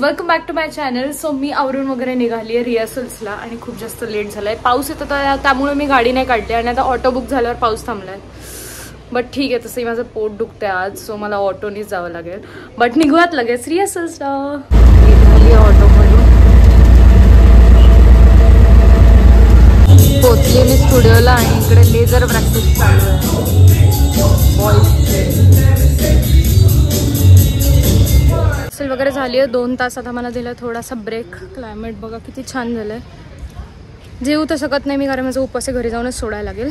Welcome back to my channel. So मी आवरून वगैरे निघाली आहे रिहर्सल्सला आणि खूप जास्त लेट झालाय. पाऊस येत होता त्यामुळे मी गाडी नाही काढली आणि आता ऑटो बुक झाल्यावर पाऊस थांबलाय. बट ठीक आहे, तसंही माझं पोट दुखतंय आज, सो मला ऑटोनीच जावं लागेल. बट निघूयात लगेच रिहर्सल्सला. निघाली ऑटोमधून, पोचली मी स्टुडिओला आणि इकडे लेझर प्रॅक्टिस चालू आहे बॉईजची. वगैरे झाली आहे 2 तास. आता मला दिला थोडासा ब्रेक. क्लायमेट बघा किती छान झालंय. जेवू तर शकत नाही मी कारण माझं उपास घरी जाऊनच सोडायला लागेल,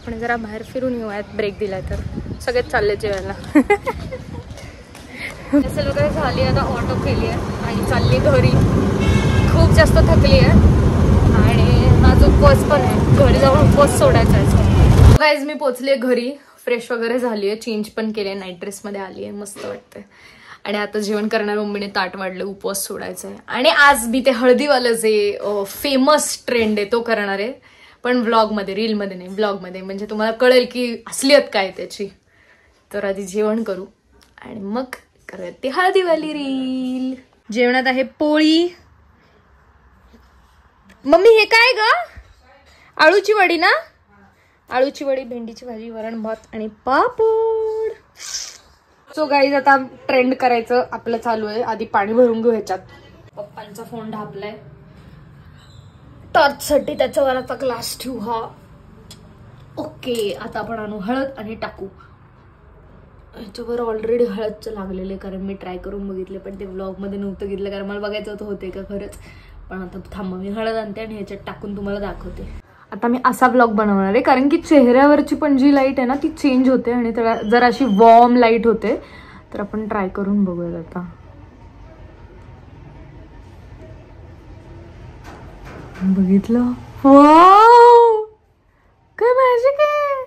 पण जरा बाहेर फिरून येऊयात ब्रेक दिलाय तर. सगळेच चालले जेवायला. असेल वगैरे झाली, आता ऑटो केली आहे आणि चालली घरी. खूप जास्त थकली आहे आणि माझा उपवास पण आहे, घरी जाऊन उपवास सोडायचा आहे. गाईज मी पोचले घरी, फ्रेश वगैरे झाली आहे, चेंज पण केले, नाईट ड्रेसमध्ये आली आहे, मस्त वाटतंय. आणि आता जेवण करणार मम्मीने ताट वाढलं, उपवास सोडायचं आहे. आणि आज मी ते हळदीवालं जे फेमस ट्रेंड आहे तो करणार आहे, पण व्लॉगमध्ये, रीलमध्ये नाही, व्लॉगमध्ये. म्हणजे तुम्हाला कळेल की असलियत काय त्याची. तर आधी जेवण करू आणि मग करूयात ती हळदीवाली रील. जेवणात आहे पोळी. मम्मी हे काय ग? आळूची वडी ना? आळूची वडी, भेंडीची भाजी, वरण भात आणि पापड. सो गाईज आता ट्रेंड करायचं आपलं चालू आहे. आधी पाणी भरून घेऊ ह्याच्यात. पप्पांचा फोन ढापलाय, टॉर्चसाठी त्याच्यावर आता ग्लास ठेवू. हा ओके. आता आपण आणू हळद आणि टाकू. ह्याच्यावर ऑलरेडी हळदचं लागलेलं कारण मी ट्राय करून बघितले, पण ते व्लॉग मध्ये नव्हतं घेतलं कारण मला बघायचं होतं होते का खरंच. पण आता थांबा, मी हळद आणते आणि ह्याच्यात टाकून तुम्हाला दाखवते. आता मी असा व्लॉग बनवणार आहे कारण की चेहऱ्यावरची पण जी लाईट आहे ना ती चेंज होते आणि त्याला जर अशी वॉर्म लाईट होते. तर आपण ट्राय करून बघूयात आता. बघितलं? वाव, काय मॅजिक आहे.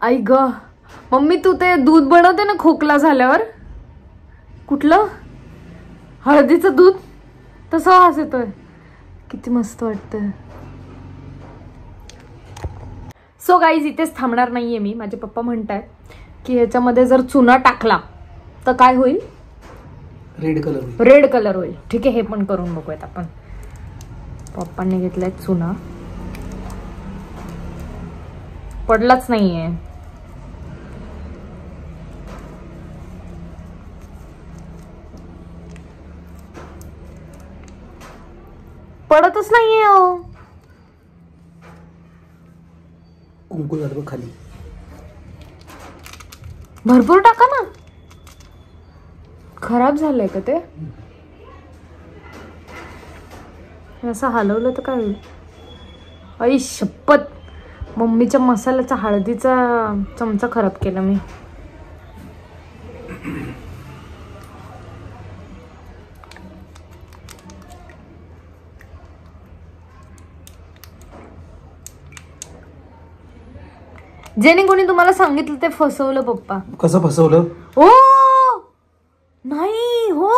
आई ग मम्मी, तू ते दूध बनवते ना खोकला झाल्यावर, कुठलं हळदीचं दूध, तसा वास येतोय. किती मस्त वाटतंय. सो गाईज इथेच थांबणार नाहीये मी. माझे पप्पा म्हणतायत की ह्याच्यामध्ये जर चुना टाकला तर काय होईल? Red colour. रेड कलर होईल. ठीक आहे, हे पण करून बघूयात आपण. पप्पांनी घेतलाय चुना, पडलाच नाहीये. पडतच नाहीये. कुंकू झालं खाली. भरपूर टाका ना. खराब झालंय का ते? असं हलवलं तर काय होईल? आई शपथ, मम्मीच्या मसाल्याचा हळदीचा चमचा खराब केला मी. जेणे कोणी तुम्हाला सांगितलं ते फसवलं पप्पा. कसं फसवलं? ओ नाही हो,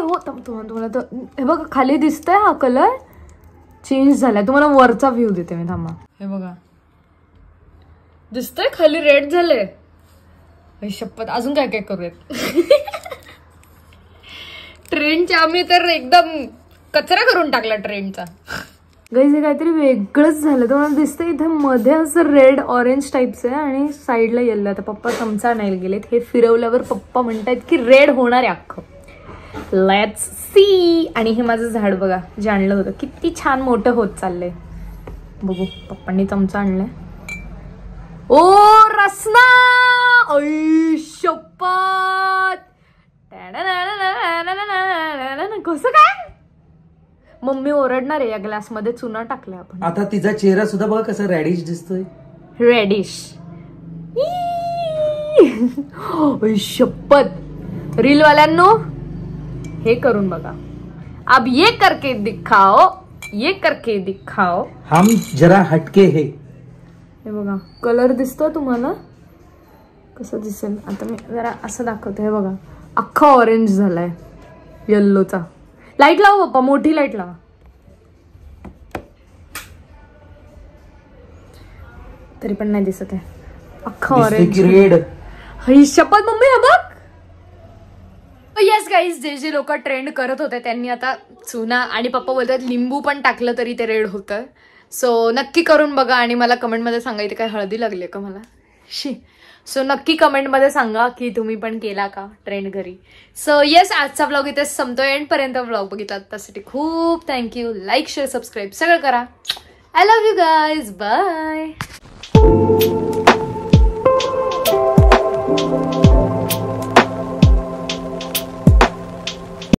हो तुम्हाला तर हे बघा खाली दिसतंय, हा कलर चेंज झालाय. तुम्हाला वरचा व्ह्यू देते मी, थांबा. हे बघा दिसतंय खाली रेड झालंय. शपथ, अजून काय काय करूयात. ट्रेनच्या आम्ही तर एकदम कचरा करून टाकला ट्रेनचा. गाईज हे काहीतरी वेगळंच झालं. तुम्हाला दिसतंय इथे मध्ये असं रेड ऑरेंज टाईपचं आहे आणि साईडला येल्लो. आता पप्पा चमचा नाही गेलेत. हे फिरवल्यावर पप्पा म्हणतायत की रेड होणार आहे अख्खं. Let's see. आणि हे माझं झाड बघा, जे आणलं होतं किती छान मोठं होत चाललंय. बघू, पप्पांनी चमचा आणलाय. ओ रसना, ऐ शपथ. कसं काय? मम्मी ओरडणार आहे, या ग्लास मध्ये चुना टाकलाय आपण. आता तिचा चेहरा सुद्धा बघा कसा रेडिश दिसतोय. रेडिश. शपथ, रील वाल्यांनो हे करून बघा. अब ये करके दिखाओ, ये करके दिखाओ. हम जरा हटके है. हे बघा कलर दिसतो तुम्हाला, कसं दिसेल आता मी जरा असं दाखवते. हे बघा अख्खा ऑरेंज झालाय येल्लोचा. लाईट लावा पप्पा, मोठी लाईट लावा. तरी पण नाही दिसत आहे. अख्खा दिसतोय ऑरेंज की रेड. ही शपथ मम्मी हे बघ. येस गाईज, जे जे लोक ट्रेंड करत होते त्यांनी आता चुना आणि पप्पा बोलतात लिंबू पण टाकलं तरी ते रेड होतं. सो नक्की करून बघा आणि मला कमेंटमध्ये सांगा. इथे काय हळदी लागली का मला? शी. सो नक्की कमेंटमध्ये सांगा की तुम्ही पण केला का ट्रेंड घरी. सो येस, आजचा ब्लॉग इथे संपतोय. एंडपर्यंत ब्लॉग बघितला त्यासाठी खूप थँक्यू. लाईक शेअर सबस्क्राईब सगळं करा. I love you guys. Bye.